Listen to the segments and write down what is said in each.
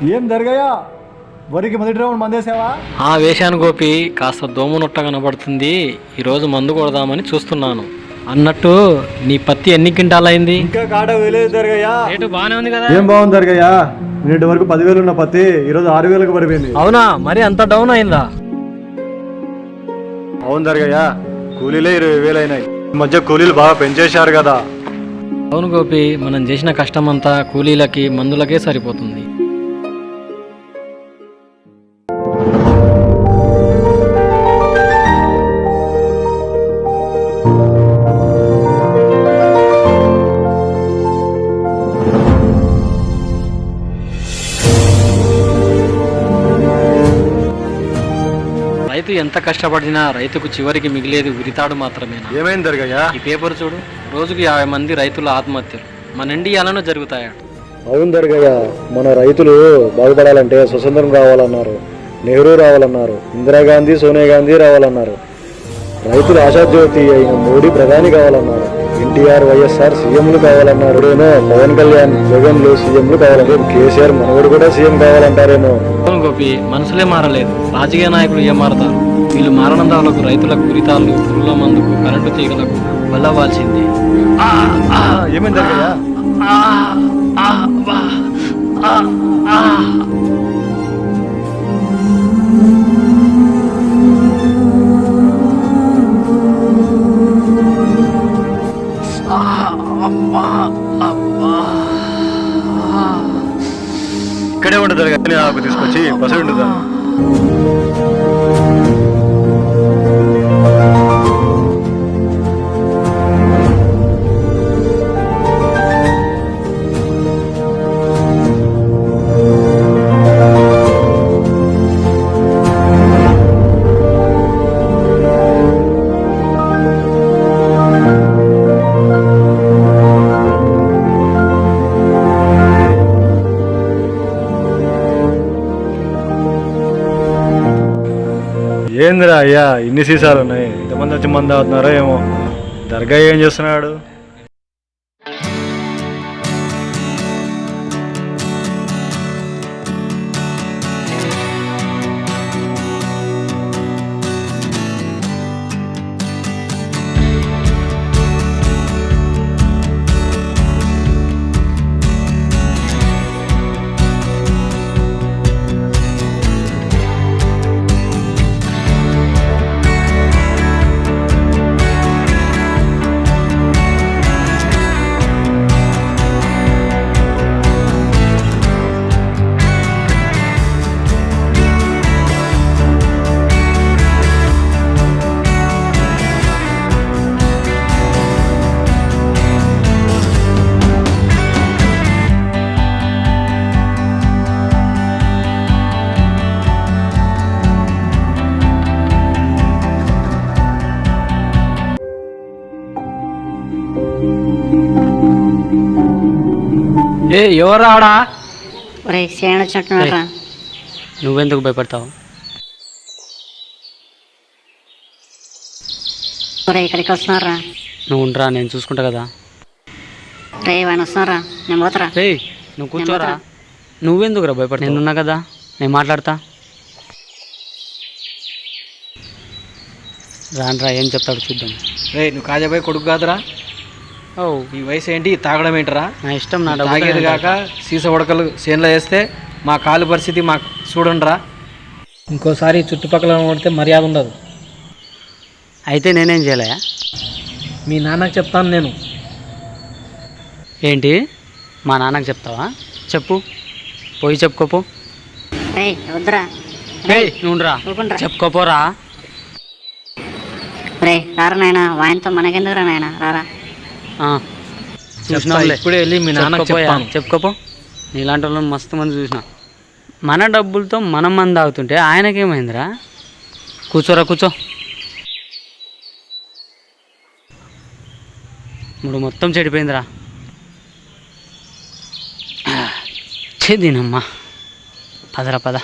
ఏం జరగయా? వరికి మొదటి రౌండ్ మందేసావా? వేశాను గోపి. కాస్త దోమనొట్ట కనబడుతుంది. ఈరోజు మందు కొడదామని చూస్తున్నాను. అన్నట్టు నీ పత్తి ఎన్ని క్వింటాలైంది? ఇంకా కాట వేయలేదు జరగయ్యా. రేటు బాగానే ఉంది కదా? ఏం బాగుంది జరగయ్యా? నిన్నటి వరకు 10,000 ఉన్న పత్తి ఈరోజు 6,000కు పడిపోయింది. అవునా? మరి అంత డౌన్ అయిందా? అవును జరగయ్యా, కూలీలే 20,000 అయినాయి. ఈ మధ్య కూలీలు బాగా పెంచేశారు కదా. అవును గోపి, మనం చేసిన కష్టం అంతా కూలీలకి మందులకే సరిపోతుంది. రైతు ఎంత కష్టపడినా రైతుకు చివరికి మిగిలేది ఉరితాడు మాత్రమేనా? ఏమైంది జరగయ్యా? ఈ పేపర్ చూడు. రోజుకి 50 మంది రైతుల ఆత్మహత్యలు మన ఇండియాలోనే జరుగుతాయా? అవును జరగయ్యా, మన రైతులు బాగుపడాలంటే స్వతంత్రం రావాలన్నారు, నెహ్రూ రావాలన్నారు, ఇందిరాగాంధీ, సోనియా గాంధీ రావాలన్నారు. రైతులు ఆశాజ్యోతి అయిన మోడీ ప్రధాని కావాలన్నారు, ఎన్టీఆర్, వైఎస్ఆర్ సీఎంలు కావాలన్నారు. ఏమో పవన్ కళ్యాణ్, జగన్లు సీఎంలు కావాలన్నారు. కేసీఆర్ మనవడు కూడా సీఎం కావాలంటారేమో. అవును గోపి, మనుషులే మారలేదు, రాజకీయ నాయకులు ఏం మారతారు? వీళ్ళు మారణాలకు, రైతులకు ఉరితాళ్ళు, పురుగుల మందుకు, కరెంటు తీగలకు బలవ్వాల్సిందే. ఏమైంది జరగయ్యా? ఇక్కడే ఉండదు కానీ ఆకు తీసుకొచ్చి బస్సు ఉండదా? ఏందిరా అయ్యా, ఇన్ని సీసాలు ఉన్నాయి, ఇంతమంది వచ్చి మంది అవుతున్నారో ఏమో. దర్గా ఏం చేస్తున్నాడు? ఎవరాడా? ఒరే సేన వచ్చినట్టున్నారా? నువ్వెందుకు భయపడతావు? ఒరే ఇక్కడికి వస్తున్నారా? నువ్వు ఉండరా, నేను చూసుకుంటా కదా. రే వాడిని వస్తున్నారా? నేను పోతారా? నువ్వు కూర్చోరా. నువ్వెందుకురా భయపడతా? నేనున్నా కదా, నేను మాట్లాడతా. రానరా, ఏం చెప్తాడు చూద్దాం. నువ్వు కాజాబాయ్ కొడుకు కాదురా? ఈ వయసు ఏంటి, తాగడం ఏంటరా? నా ఇష్టం, నా తాగేది కాక సీస ఉడకలు చేనులో వేస్తే మా కాలు పరిస్థితి మాకు చూడండిరా. ఇంకోసారి చుట్టుపక్కల కొడితే మర్యాద ఉండదు. అయితే నేనేం చేయలే? మీ నాన్నకు చెప్తాను నేను. ఏంటి, మా నాన్నకు చెప్తావా? చెప్పు, పోయి చెప్పుకోపో. వద్దురా, నువ్వురా, చెప్పుకోపోరా. రే రారా నాయన, వాయంతో మనకెందుకురా నాయన, రారా. ఇప్పుడే వెళ్ళి మీ నాన్నకు చెప్పుకోపో. నీలాంటి వాళ్ళని మస్తు మంది చూసిన. మన డబ్బులతో మనం మంది తాగుతుంటే ఆయనకేమైందిరా? కూర్చోరా, కూర్చో. మూడు మొత్తం చెడిపోయిందిరా. చేదినమ్మా, పదరా పద.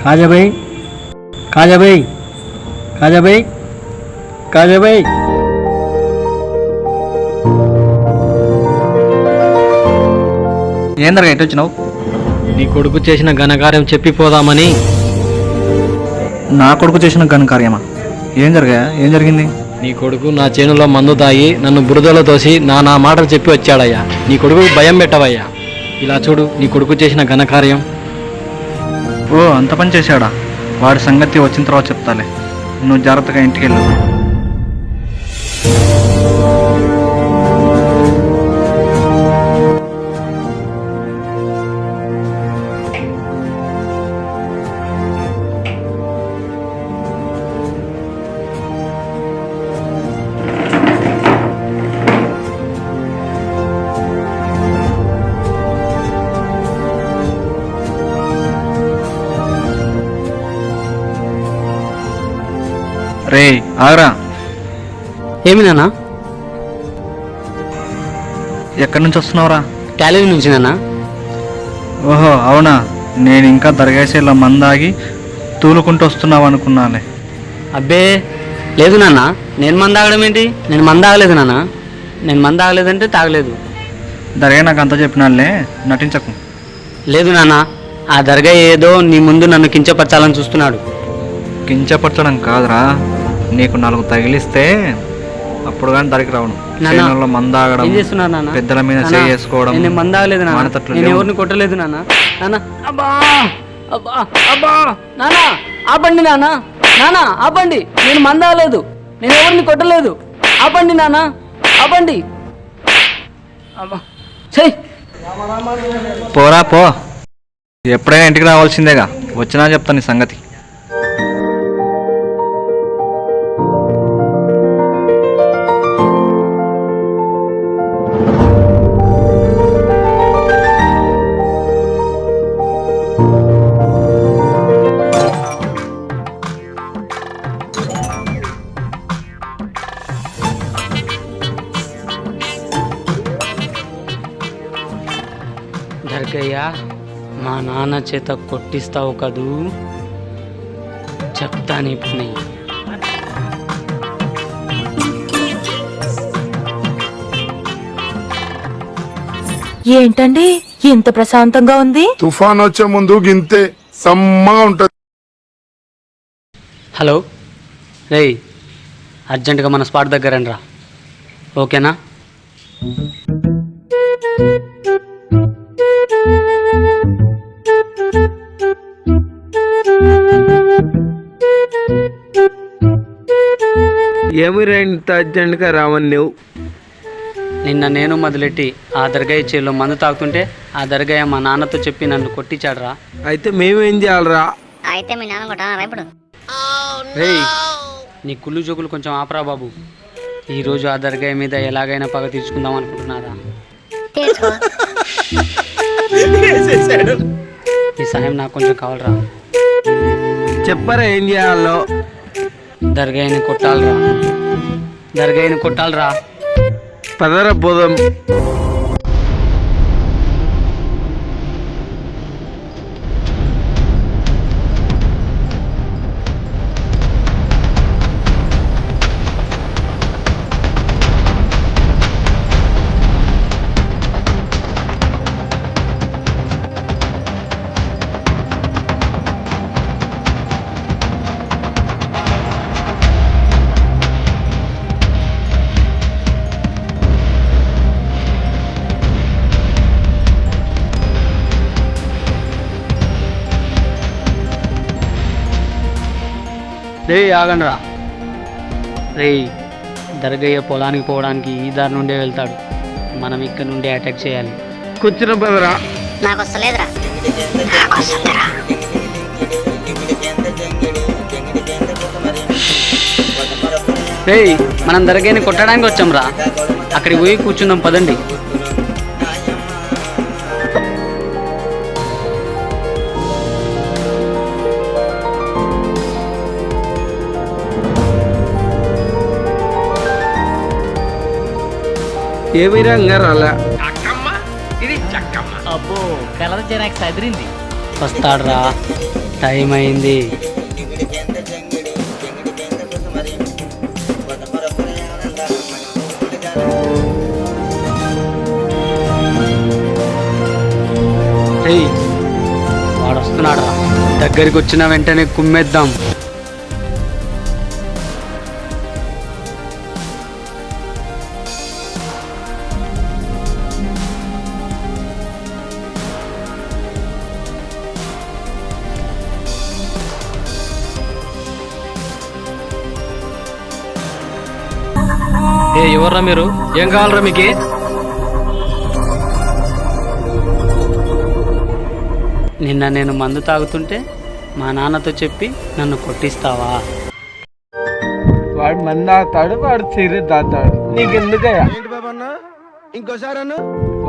కాజా భాయ్, కాజా భాయ్, కాజా భాయ్, కాజా భాయ్. ఏందరగా ఎటు వచ్చినావు? నీ కొడుకు చేసిన ఘనకార్యం చెప్పిపోదామని. నా కొడుకు చేసిన ఘనకార్యమా? ఏం జరిగింది? నీ కొడుకు నా చేనులో మందు తాగి నన్ను బురదలో తోసి నా మాటలు చెప్పి వచ్చాడయ్యా. నీ కొడుకు భయం పెట్టవయ్యా. ఇలా చూడు నీ కొడుకు చేసిన ఘనకార్యం. ఓ అంత పని చేశాడా? వాడి సంగతి వచ్చిన తర్వాత చెప్తాలే. నువ్వు జాగ్రత్తగా ఇంటికి వెళ్ళు. రే ఆగరా. ఏమి నాన్న? ఎక్కడి నుంచి వస్తున్నావురా? కాలేజీ నుంచి నాన్న. ఓహో అవునా, నేను ఇంకా దరగాసి ఇలా మందాగి తూలుకుంటూ వస్తున్నావు అనుకున్నాలే. అబ్బే లేదు నాన్న, నేను మంద తాగడం ఏంటి? నేను మంద తాగలేదు నాన్న. నేను మంద తాగలేదంటే తాగలేదు. దర్గా నాకు అంతా చెప్పినాలే, నటించకు. లేదు నాన్న, ఆ దర్గా ఏదో నీ ముందు నన్ను కించపరచాలని చూస్తున్నాడు. కించపరచడం కాదురా, నీకు 4 తగిలిస్తే అప్పుడు కానీ దరికి రావడం. చేనుల్లో మందాగడం, ఏం చేస్తున్నారు నాన్న? పెద్దల మీద చేసుకోవడం. నేను మంద తాగలేదు నాన్న. మానతట్లు నేను లేవు. ఎవరిని కొట్టలేదు నాన్న. నాన్న అబ్బా అబ్బా అబ్బా నాన్న ఆపండి నాన్న. నాన్న ఆపండి, నేను మంద తాగలేదు. నేను ఎవరిని కొట్టలేదు. ఆపండి నాన్న, ఆపండి. అబ్బా చెయ్. పోరా పో, ఎప్పుడైనా ఇంటికి రావాల్సిందేగా. వచ్చినా చెప్తాను నీ సంగతి. దర్గయ్య, మా నాన్న చేత కొట్టిస్తావు కదూ? చెప్తా నీ పని. ఏంటండి ఇంత ప్రశాంతంగా ఉంది? తుఫాన్ వచ్చే ముందు గింతే సమ్మగా ఉంటది. హలో రేయ్, అర్జెంటుగా మన స్పాట్ దగ్గర రా, ఓకేనా? ఏమిరా ఇంత అర్జెంట్గా రావని నువ్వు? నిన్న నేను మొదలెట్టి ఆ దర్గాయ చేలో మందు తాగుతుంటే ఆ దర్గాయ మా నాన్నతో చెప్పి నన్ను కొట్టించాడురా. అయితే మేమేం చేయాలరా? అయితే మీ నాన్న కొట్టారా ఇప్పుడు? రేయ్, నీ కుళ్ళు జోకులు కొంచెం ఆపరా బాబు. ఈరోజు ఆ దర్గాయ మీద ఎలాగైనా పగ తీర్చుకుందాం అనుకుంటున్నారా? తీసుకో. ఈ సాయం నాకు కొంచెం కావాలరా. చెప్పరా ఏం చేయాలో? దర్గాయని కొట్టాలరా, దర్గాయని కొట్టాలరా. పదర పోదాం. రే ఆగండ్రా. రే, దర్గయ్య పొలానికి పోవడానికి ఈ దారి నుండే వెళ్తాడు. మనం ఇక్కడ నుండి అటాక్ చేయాలి. కూర్చున్న పదరా. నాకు వస్తలేదురా. రే, మనం దర్గాని కొట్టడానికి వచ్చాం రా. అక్కడికి పోయి కూర్చుందాం పదండి. ఏమి రంగా రాలే. అబ్బో కలర్ జరాక్స్ అదిరింది. వస్తాడ్రా, టైం అయింది. వాడు వస్తున్నాడు రా, దగ్గరికి వచ్చిన వెంటనే కుమ్మేద్దాం. ఎవర్రా మీరు? ఏం కావాలరా మీకు? నిన్న నేను మందు తాగుతుంటే మా నాన్నతో చెప్పి నన్ను కొట్టిస్తావా? వాడు మంది తాగుతాడు, వాడు సిగరెట్ తాగుతాడు, నీకెందుకయ్యా? ఇంకోసారి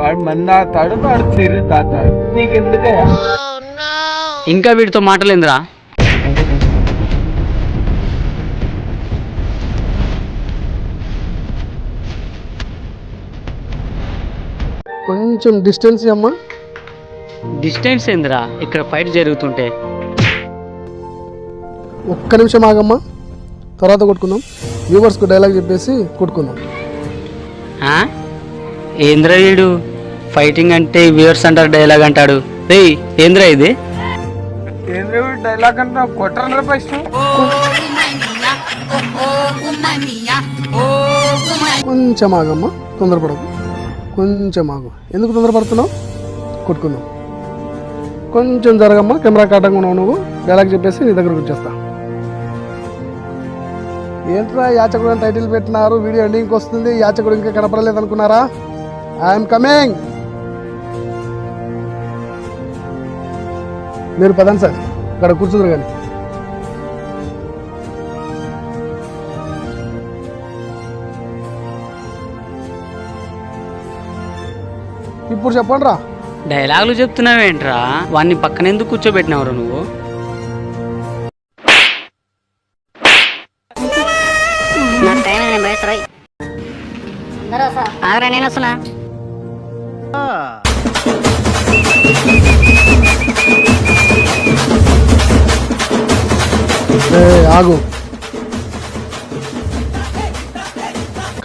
వాడు మంది తాగుతాడు, వాడు సిగరెట్ తాగుతాడు, నీకెందుకయ్యా? ఇంకా వీడితో మాటలేందిరా? కొంచెం డిస్టెన్స్ అమ్మా. డిస్టెన్స్ ఏందిరా ఇక్కడ ఫైట్ జరుగుతుంటే? ఒక్క నిమిషం ఆగమ్మా, తర్వాత కొట్టుకుందాం. వ్యూవర్స్కు డైలాగ్ చెప్పేసి కొట్టుకుందాం. ఏంద్రా వీడు ఫైటింగ్ అంటే వ్యూవర్స్ అంటారు, డైలాగ్ అంటాడు. రేయ్ ఏంద్రా ఇది? డైలాగ్ అంటే కొట్టరా ఫస్ట్. కొంచెం ఆగమ్మా, తొందరపడకు. కొంచెం ఆగు. ఎందుకు తొందరపడుతున్నావు? కొట్టుకుందాం. కొంచెం జరగమ్మా, కెమెరా కాటంగా ఉన్నావు నువ్వు. డైలాగ్ చెప్పేసి నీ దగ్గరకు వచ్చేస్తా. ఏంట్రా యాచకుడు అని టైటిల్ పెట్టినారు, వీడియో ఎండింగ్కి వస్తుంది, యాచకుడు ఇంకా కనపడలేదు అనుకున్నారా? I'm coming. మీరు పదండి సార్, ఇక్కడ కూర్చుందరు కానీ. ఇప్పుడు చెప్పండి రా. డైలాగులు చెప్తున్నావేంట్రా? వాడిని పక్కన ఎందుకు కూర్చోబెట్టినావురా నువ్వు? నాకు టైం నేను బయటరాయి. ఆగరా, నేను వస్తున్నా. ఆగు.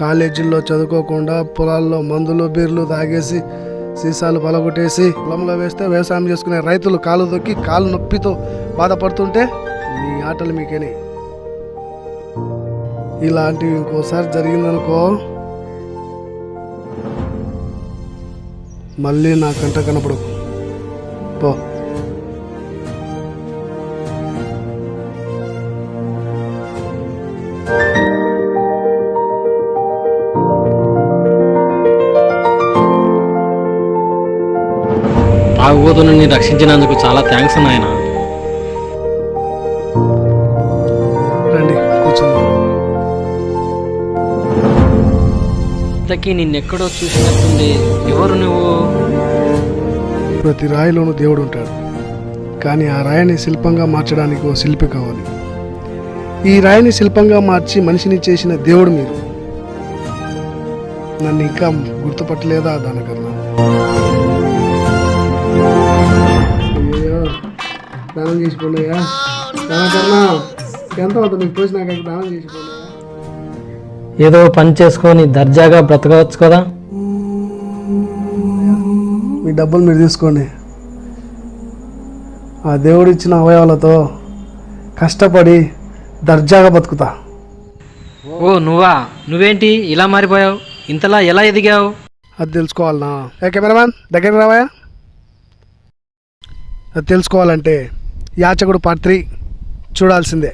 కాలేజీల్లో చదువుకోకుండా పొలాల్లో మందులు బీర్లు తాగేసి సీసాలు పలగొట్టేసి పొలంలో వేస్తే వ్యవసాయం చేసుకునే రైతులు కాలు దొక్కి కాలు నొప్పితో బాధపడుతుంటే మీ ఆటలు మీకేనే. ఇలాంటివి ఇంకోసారి జరిగిందనుకో, మళ్ళీ నా కంట కనపడు పో. తాగుబోతుని నేను రక్షించినందుకు చాలా థ్యాంక్స్ నాయన. రండి కూర్చుందాం. ఇంతకీ నిన్నెక్కడో చూసినట్టుంది. ఎవరు నువ్వు? ప్రతి రాయిలోనూ దేవుడు ఉంటాడు, కానీ ఆ రాయిని శిల్పంగా మార్చడానికి ఓ శిల్పి కావాలి. ఈ రాయిని శిల్పంగా మార్చి మనిషిని చేసిన దేవుడు మీరు. నన్ను ఇంకా గుర్తుపట్టలేదా దానకన్నా? అయ్యో, దానం చేసిపోయినాయా దానకన్నా? ఎంత అవుతుంది మీకు పోసినాక దానం చేసిపోయినాయా? ఏదో పని చేసుకొని దర్జాగా బ్రతకవచ్చు కదా. మీ డబ్బులు మీరు తీసుకోండి. ఆ దేవుడు ఇచ్చిన అవయవాలతో కష్టపడి దర్జాగా బతుకుతా. ఓ నువ్వా? నువ్వేంటి ఇలా మారిపోయావు? ఇంతలా ఎలా ఎదిగావు? అది తెలుసుకోవాలనా? ఏ కెమెరామ్యాన్ దగ్గరికి రావా? అది తెలుసుకోవాలంటే యాచకుడు పార్ట్ 3 చూడాల్సిందే.